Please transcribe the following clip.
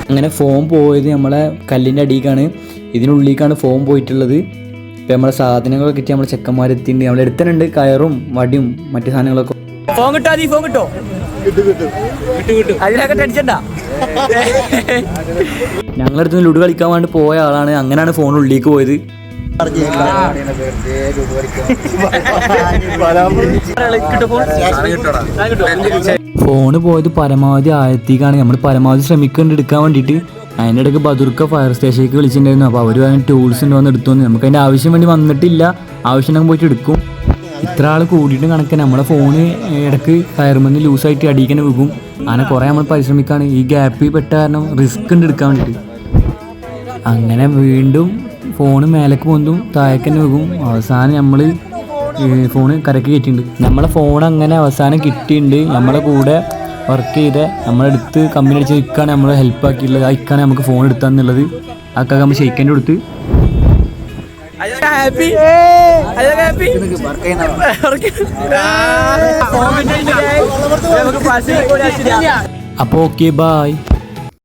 അങ്ങനെ ഫോം പോയത് നമ്മളെ കല്ലിൻ്റെ അടിയിലേക്കാണ്, ഇതിനുള്ളിലേക്കാണ് ഫോം പോയിട്ടുള്ളത്. ഇപ്പം നമ്മളെ സാധനങ്ങളൊക്കെ കിട്ടി നമ്മളെ ചെക്കന്മാരെത്തിണ്ട്. നമ്മൾ എടുത്തിട്ടുണ്ട് കയറും വടിയും മറ്റു സാധനങ്ങളൊക്കെ. ഫോൺ കിട്ടോ? ഫോൺ കിട്ടോ? അതിനൊക്കെ ടെൻഷൻണ്ടാ. ഞങ്ങളടുത്ത് ലുഡു കളിക്കാൻ വേണ്ടി പോയ ആളാണ്, അങ്ങനെയാണ് ഫോൺ ഉള്ളിലേക്ക് പോയത്. ഫോണ് പോയത് പരമാവധി ആഴത്തേക്കാണ്. നമ്മൾ പരമാവധി ശ്രമിക്കുന്നുണ്ട് എടുക്കാൻ വേണ്ടിയിട്ട്. അതിൻ്റെ ഇടയ്ക്ക് ബദുർക്ക ഫയർ സ്റ്റേഷനിലേക്ക് വിളിച്ചിട്ടുണ്ടായിരുന്നു. അപ്പോൾ അവർ അതിന് ടൂൾസ് ഉണ്ട് വന്ന് എടുത്തോന്ന്. നമുക്ക് അതിൻ്റെ ആവശ്യം വേണ്ടി വന്നിട്ടില്ല, ആവശ്യം പോയിട്ട് എടുക്കും. ഇത്ര ആൾ കൂടിയിട്ട് കണക്കാൻ നമ്മളെ ഫോണ് ഇടയ്ക്ക് ഫയർമെന്ന് ലൂസായിട്ട് അടിക്കാൻ വെക്കും. അങ്ങനെ കുറേ നമ്മൾ പരിശ്രമിക്കുകയാണ്. ഈ ഗ്യാപ്പിൽ പെട്ട കാരണം റിസ്ക് ഉണ്ട് എടുക്കാൻ വേണ്ടിയിട്ട്. അങ്ങനെ വീണ്ടും ഫോണ് മേലേക്ക് പോകുന്നതും താഴേക്ക് തന്നെ വെക്കും. അവസാനം നമ്മൾ ഫോണ് കരക്ക് കയറ്റിയിട്ടുണ്ട്. നമ്മളെ ഫോൺ അങ്ങനെ അവസാനം കിട്ടിയിട്ടുണ്ട്. നമ്മളെ കൂടെ വർക്ക് ചെയ്ത നമ്മളെടുത്ത് കമ്പനി അടിച്ച് നിൽക്കുകയാണ് നമ്മളെ ഹെൽപ്പ് ആക്കിയിട്ടുള്ളത്. അയക്കാണ് നമുക്ക് ഫോൺ എടുത്താന്നുള്ളത്. അതൊക്കെ നമ്മൾ ഷെയ്ക്കേൻ്റെ കൊടുത്ത് അപ്പോൾ ഓക്കെ, ബായ്.